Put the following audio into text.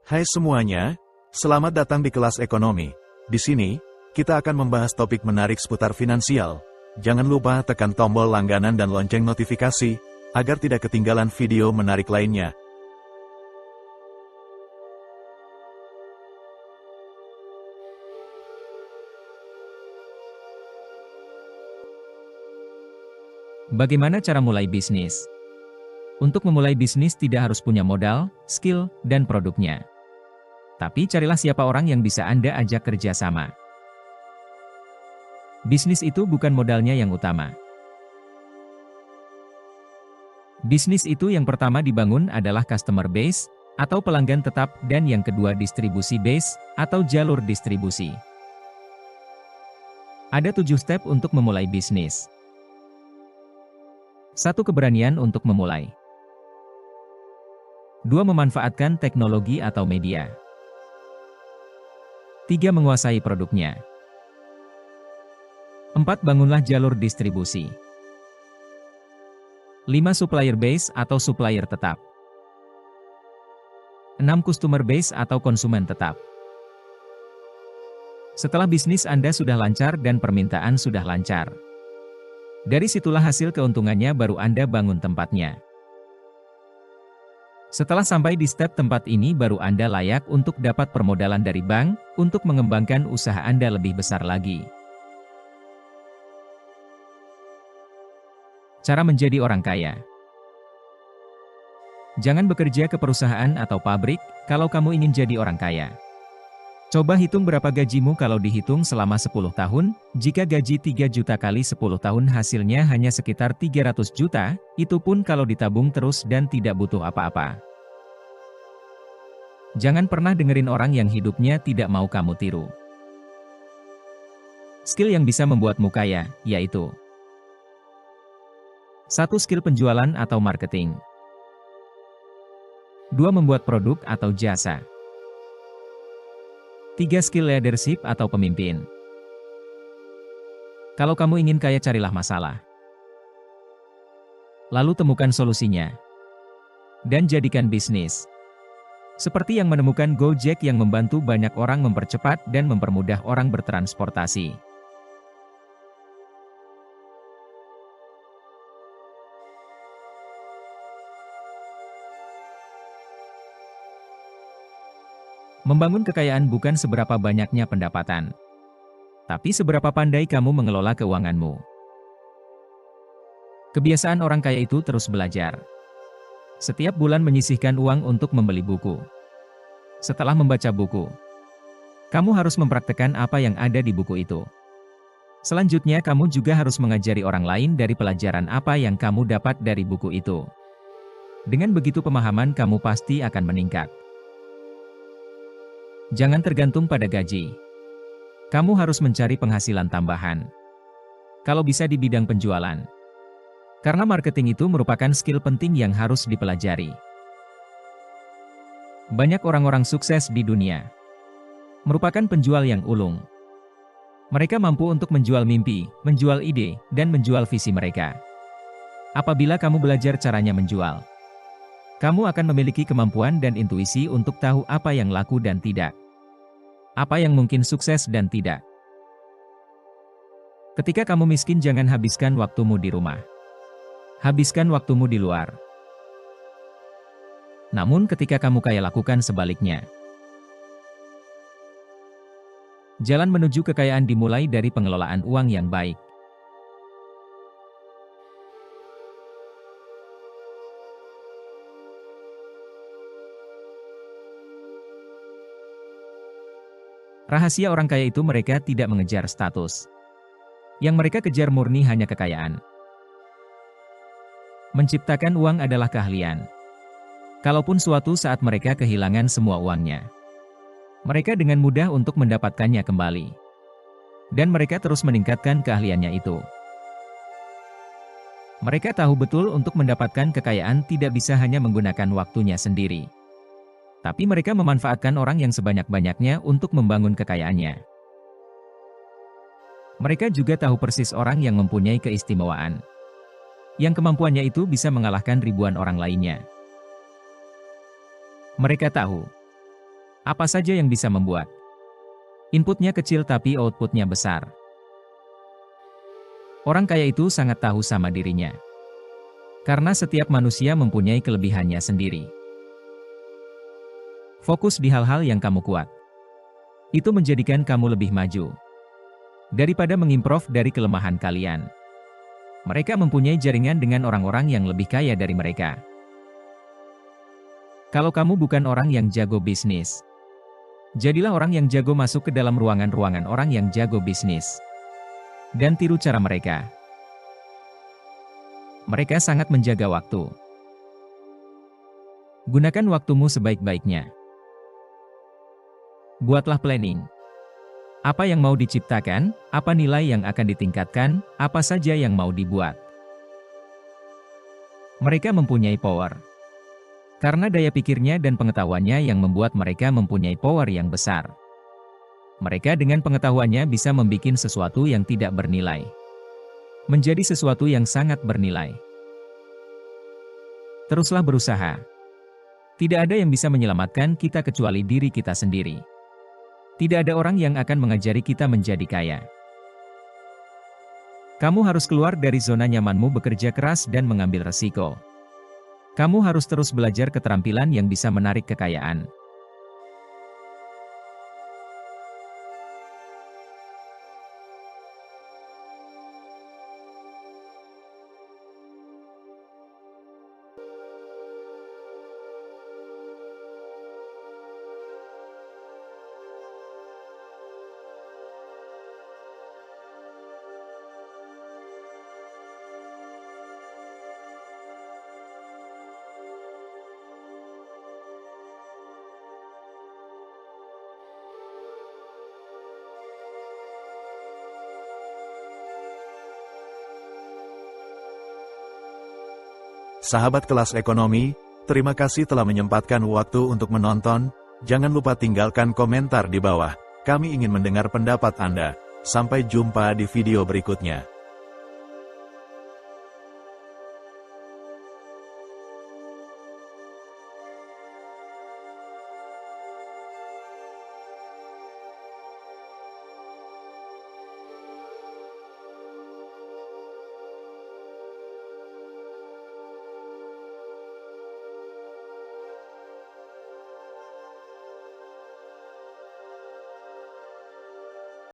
Hai semuanya, selamat datang di kelas ekonomi. Di sini, kita akan membahas topik menarik seputar finansial. Jangan lupa tekan tombol langganan dan lonceng notifikasi, agar tidak ketinggalan video menarik lainnya. Bagaimana cara mulai bisnis? Untuk memulai bisnis tidak harus punya modal, skill, dan produknya. Tapi carilah siapa orang yang bisa Anda ajak kerja sama. Bisnis itu bukan modalnya yang utama. Bisnis itu yang pertama dibangun adalah customer base, atau pelanggan tetap, dan yang kedua distribusi base, atau jalur distribusi. Ada 7 step untuk memulai bisnis. 1. Keberanian untuk memulai. 2. Memanfaatkan teknologi atau media. 3. Menguasai produknya. 4. Bangunlah jalur distribusi. 5. Supplier base atau supplier tetap. 6. Customer base atau konsumen tetap. Setelah bisnis Anda sudah lancar dan permintaan sudah lancar, dari situlah hasil keuntungannya baru Anda bangun tempatnya. Setelah sampai di step tempat ini baru Anda layak untuk dapat permodalan dari bank, untuk mengembangkan usaha Anda lebih besar lagi. Cara menjadi orang kaya. Jangan bekerja ke perusahaan atau pabrik, kalau kamu ingin jadi orang kaya. Coba hitung berapa gajimu kalau dihitung selama 10 tahun, jika gaji 3 juta kali 10 tahun hasilnya hanya sekitar 300 juta, itu pun kalau ditabung terus dan tidak butuh apa-apa. Jangan pernah dengerin orang yang hidupnya tidak mau kamu tiru. Skill yang bisa membuatmu kaya, yaitu 1. Skill penjualan atau marketing. 2. Membuat produk atau jasa. 3. Skill leadership atau pemimpin. Kalau kamu ingin kaya carilah masalah. Lalu temukan solusinya. Dan jadikan bisnis. Seperti yang menemukan Gojek yang membantu banyak orang mempercepat dan mempermudah orang bertransportasi. Membangun kekayaan bukan seberapa banyaknya pendapatan, tapi seberapa pandai kamu mengelola keuanganmu. Kebiasaan orang kaya itu terus belajar. Setiap bulan menyisihkan uang untuk membeli buku. Setelah membaca buku, kamu harus mempraktekkan apa yang ada di buku itu. Selanjutnya kamu juga harus mengajari orang lain dari pelajaran apa yang kamu dapat dari buku itu. Dengan begitu pemahaman kamu pasti akan meningkat. Jangan tergantung pada gaji. Kamu harus mencari penghasilan tambahan. Kalau bisa di bidang penjualan. Karena marketing itu merupakan skill penting yang harus dipelajari. Banyak orang-orang sukses di dunia merupakan penjual yang ulung. Mereka mampu untuk menjual mimpi, menjual ide, dan menjual visi mereka. Apabila kamu belajar caranya menjual, kamu akan memiliki kemampuan dan intuisi untuk tahu apa yang laku dan tidak. Apa yang mungkin sukses dan tidak. Ketika kamu miskin jangan habiskan waktumu di rumah. Habiskan waktumu di luar. Namun ketika kamu kaya lakukan sebaliknya. Jalan menuju kekayaan dimulai dari pengelolaan uang yang baik. Rahasia orang kaya itu mereka tidak mengejar status. Yang mereka kejar murni hanya kekayaan. Menciptakan uang adalah keahlian. Kalaupun suatu saat mereka kehilangan semua uangnya, mereka dengan mudah untuk mendapatkannya kembali. Dan mereka terus meningkatkan keahliannya itu. Mereka tahu betul untuk mendapatkan kekayaan tidak bisa hanya menggunakan waktunya sendiri. Tapi mereka memanfaatkan orang yang sebanyak-banyaknya untuk membangun kekayaannya. Mereka juga tahu persis orang yang mempunyai keistimewaan. Yang kemampuannya itu bisa mengalahkan ribuan orang lainnya. Mereka tahu Apa saja yang bisa membuat inputnya kecil tapi outputnya besar? Orang kaya itu sangat tahu sama dirinya. Karena setiap manusia mempunyai kelebihannya sendiri. Fokus di hal-hal yang kamu kuat. Itu menjadikan kamu lebih maju. Daripada mengimprove dari kelemahan kalian. Mereka mempunyai jaringan dengan orang-orang yang lebih kaya dari mereka. Kalau kamu bukan orang yang jago bisnis, jadilah orang yang jago masuk ke dalam ruangan-ruangan orang yang jago bisnis. Dan tiru cara mereka. Mereka sangat menjaga waktu. Gunakan waktumu sebaik-baiknya. Buatlah planning. Apa yang mau diciptakan, apa nilai yang akan ditingkatkan, apa saja yang mau dibuat. Mereka mempunyai power. Karena daya pikirnya dan pengetahuannya yang membuat mereka mempunyai power yang besar. Mereka dengan pengetahuannya bisa membuat sesuatu yang tidak bernilai menjadi sesuatu yang sangat bernilai. Teruslah berusaha. Tidak ada yang bisa menyelamatkan kita kecuali diri kita sendiri. Tidak ada orang yang akan mengajari kita menjadi kaya. Kamu harus keluar dari zona nyamanmu, bekerja keras dan mengambil resiko. Kamu harus terus belajar keterampilan yang bisa menarik kekayaan. Sahabat kelas ekonomi, terima kasih telah menyempatkan waktu untuk menonton. Jangan lupa tinggalkan komentar di bawah. Kami ingin mendengar pendapat Anda. Sampai jumpa di video berikutnya.